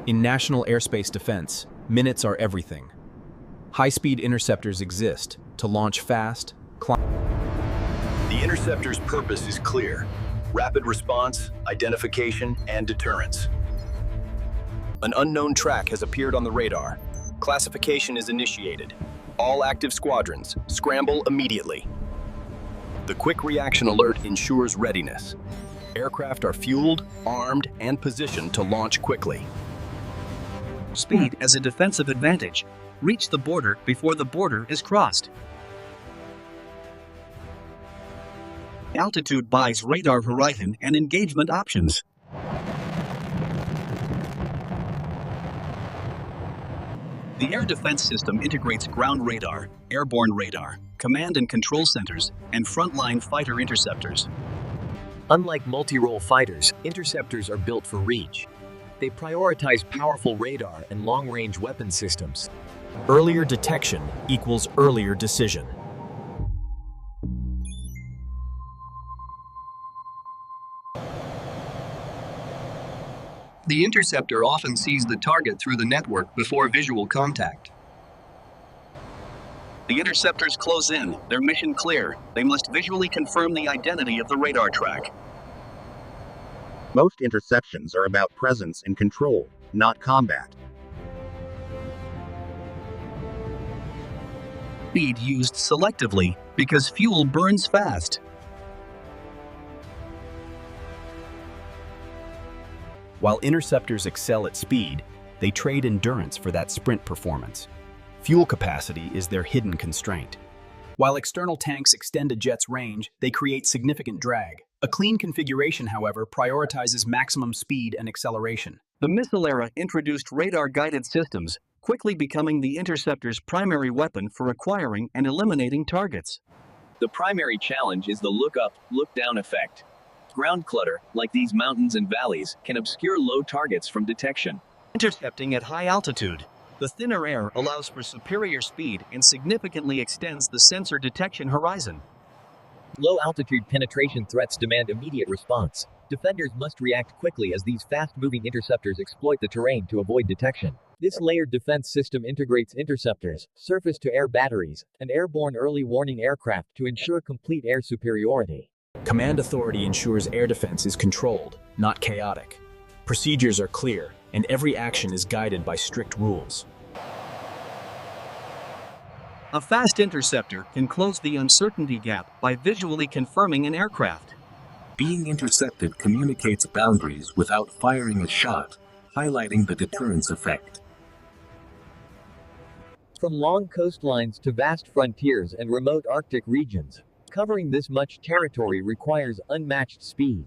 In national airspace defense, minutes are everything. High-speed interceptors exist to launch fast, climb. The interceptor's purpose is clear: rapid response, identification, and deterrence. An unknown track has appeared on the radar. Classification is initiated. All active squadrons, scramble immediately. The quick reaction alert ensures readiness. Aircraft are fueled, armed, and positioned to launch quickly. Speed as a defensive advantage. Reach the border before the border is crossed. Altitude buys radar horizon and engagement options. The air defense system integrates ground radar, airborne radar, command and control centers, and frontline fighter interceptors. Unlike multi-role fighters, interceptors are built for reach. They prioritize powerful radar and long-range weapon systems. Earlier detection equals earlier decision. The interceptor often sees the target through the network before visual contact. The interceptors close in, their mission clear. They must visually confirm the identity of the radar track. Most interceptions are about presence and control, not combat. Speed used selectively because fuel burns fast. While interceptors excel at speed, they trade endurance for that sprint performance. Fuel capacity is their hidden constraint. While external tanks extend a jet's range, they create significant drag. A clean configuration, however, prioritizes maximum speed and acceleration. The missile era introduced radar-guided systems, quickly becoming the interceptor's primary weapon for acquiring and eliminating targets. The primary challenge is the look-up, look-down effect. Ground clutter, like these mountains and valleys, can obscure low targets from detection. Intercepting at high altitude. The thinner air allows for superior speed and significantly extends the sensor detection horizon. Low-altitude penetration threats demand immediate response. Defenders must react quickly as these fast-moving interceptors exploit the terrain to avoid detection. This layered defense system integrates interceptors, surface-to-air batteries, and airborne early warning aircraft to ensure complete air superiority. Command authority ensures air defense is controlled, not chaotic. Procedures are clear, and every action is guided by strict rules. A fast interceptor can close the uncertainty gap by visually confirming an aircraft. Being intercepted communicates boundaries without firing a shot, highlighting the deterrence effect. From long coastlines to vast frontiers and remote Arctic regions, covering this much territory requires unmatched speed.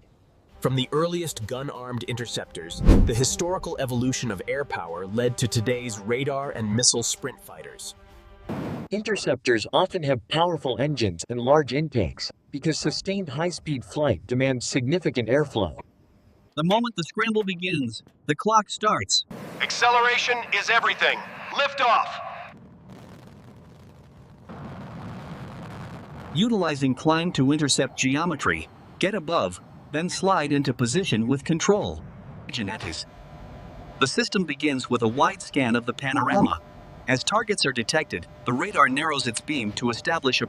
From the earliest gun-armed interceptors, the historical evolution of air power led to today's radar and missile sprint fighters. Interceptors often have powerful engines and large intakes, because sustained high-speed flight demands significant airflow. The moment the scramble begins, the clock starts. Acceleration is everything. Lift off! Utilizing climb to intercept geometry, get above, then slide into position with control. The system begins with a wide scan of the panorama. As targets are detected, the radar narrows its beam to establish a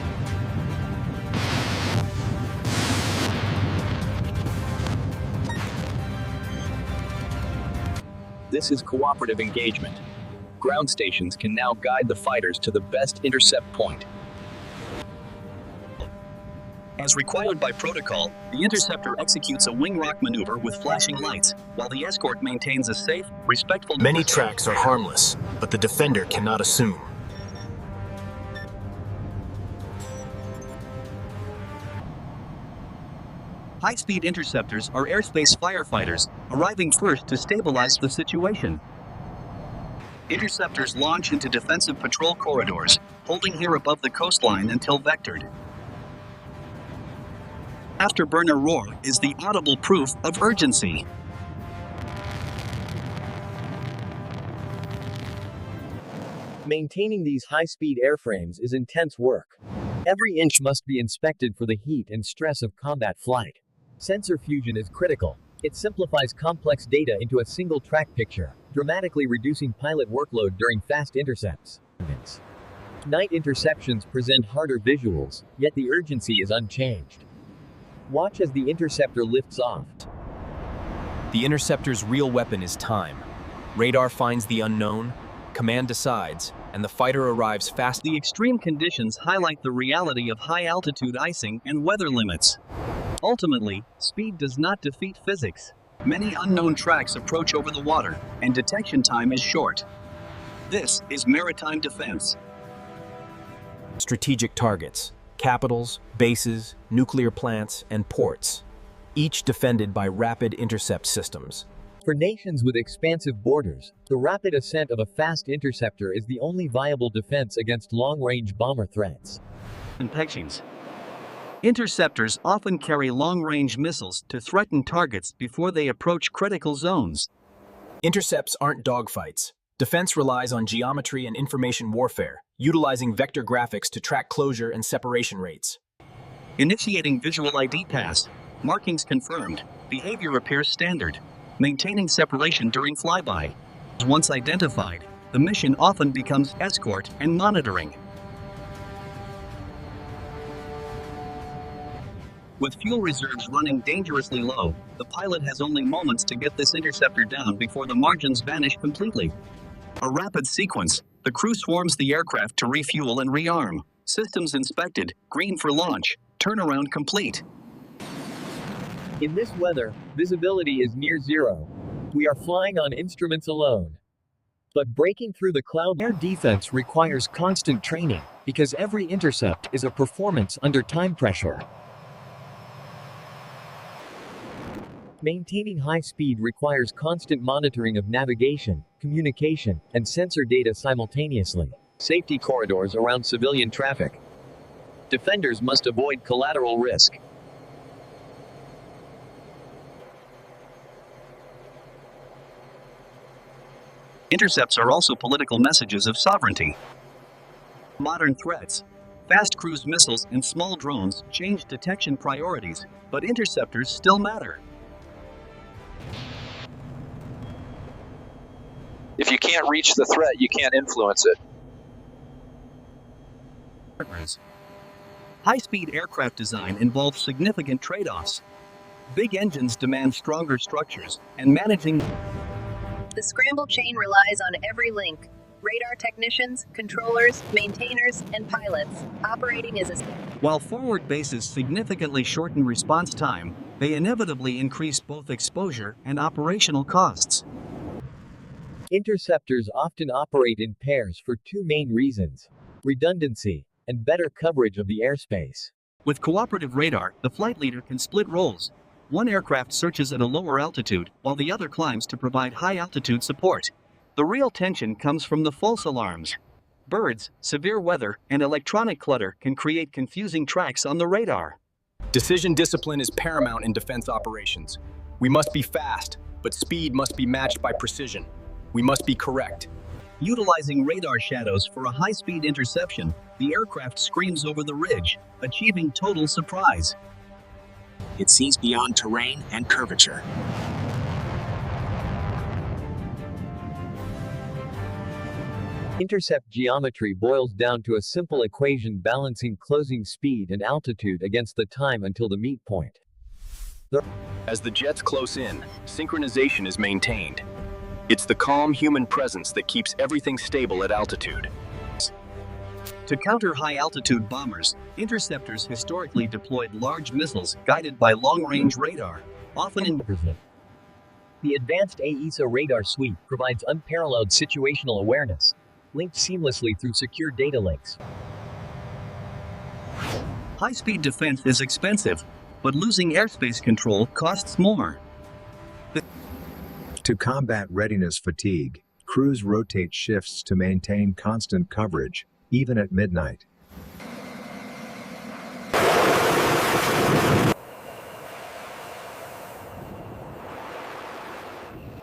This is cooperative engagement. Ground stations can now guide the fighters to the best intercept point. As required by protocol, the interceptor executes a wing rock maneuver with flashing lights, while the escort maintains a safe, respectful... Many tracks are harmless, but the defender cannot assume. High-speed interceptors are airspace firefighters, arriving first to stabilize the situation. Interceptors launch into defensive patrol corridors, holding here above the coastline until vectored. Afterburner roar is the audible proof of urgency. Maintaining these high-speed airframes is intense work. Every inch must be inspected for the heat and stress of combat flight. Sensor fusion is critical. It simplifies complex data into a single track picture, dramatically reducing pilot workload during fast intercepts. Night interceptions present harder visuals, yet the urgency is unchanged. Watch as the interceptor lifts off. The interceptor's real weapon is time. Radar finds the unknown, command decides, and the fighter arrives fast. The extreme conditions highlight the reality of high-altitude icing and weather limits. Ultimately, speed does not defeat physics. Many unknown tracks approach over the water, and detection time is short. This is maritime defense. Strategic targets, capitals, bases, nuclear plants, and ports, each defended by rapid intercept systems. For nations with expansive borders, the rapid ascent of a fast interceptor is the only viable defense against long-range bomber threats. Interceptors often carry long-range missiles to threaten targets before they approach critical zones. Intercepts aren't dogfights. Defense relies on geometry and information warfare, utilizing vector graphics to track closure and separation rates. Initiating visual ID pass. Markings confirmed. Behavior appears standard. Maintaining separation during flyby. Once identified, the mission often becomes escort and monitoring. With fuel reserves running dangerously low, the pilot has only moments to get this interceptor down before the margins vanish completely. A rapid sequence. The crew swarms the aircraft to refuel and rearm. Systems inspected, green for launch, turnaround complete. In this weather, visibility is near zero. We are flying on instruments alone. But breaking through the cloud air defense requires constant training, because every intercept is a performance under time pressure. Maintaining high speed requires constant monitoring of navigation, communication, and sensor data simultaneously. Safety corridors around civilian traffic. Defenders must avoid collateral risk. Intercepts are also political messages of sovereignty. Modern threats. Fast cruise missiles and small drones change detection priorities, but interceptors still matter. If you can't reach the threat, you can't influence it. High-speed aircraft design involves significant trade-offs. Big engines demand stronger structures, and managing the Scramble chain relies on every link. Radar technicians, controllers, maintainers, and pilots, operating as a... While forward bases significantly shorten response time, they inevitably increase both exposure and operational costs. Interceptors often operate in pairs for two main reasons: redundancy and better coverage of the airspace. With cooperative radar, the flight leader can split roles. One aircraft searches at a lower altitude, while the other climbs to provide high-altitude support. The real tension comes from the false alarms. Birds, severe weather, and electronic clutter can create confusing tracks on the radar. Decision discipline is paramount in defense operations. We must be fast, but speed must be matched by precision. We must be correct. Utilizing radar shadows for a high-speed interception, the aircraft screams over the ridge, achieving total surprise. It sees beyond terrain and curvature. Intercept geometry boils down to a simple equation balancing closing speed and altitude against the time until the meet point. As the jets close in, synchronization is maintained. It's the calm human presence that keeps everything stable at altitude. To counter high-altitude bombers, interceptors historically deployed large missiles guided by long-range radar, often in... The advanced AESA radar suite provides unparalleled situational awareness, linked seamlessly through secure data links. High-speed defense is expensive, but losing airspace control costs more. To combat readiness fatigue, crews rotate shifts to maintain constant coverage, even at midnight.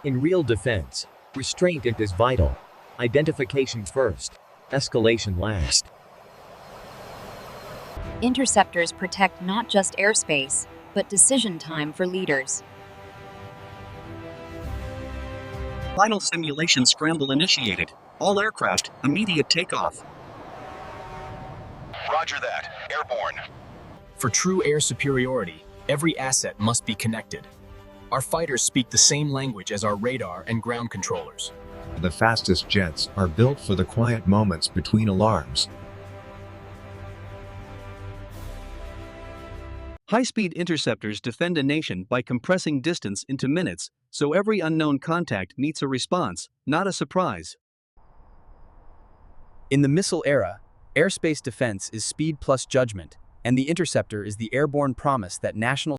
In real defense, restraint is vital. Identification first, escalation last. Interceptors protect not just airspace, but decision time for leaders. Final simulation scramble initiated. All aircraft, immediate takeoff. Roger that. Airborne. For true air superiority, every asset must be connected. Our fighters speak the same language as our radar and ground controllers. The fastest jets are built for the quiet moments between alarms. High-speed interceptors defend a nation by compressing distance into minutes, so every unknown contact meets a response, not a surprise. In the missile era, airspace defense is speed plus judgment, and the interceptor is the airborne promise that national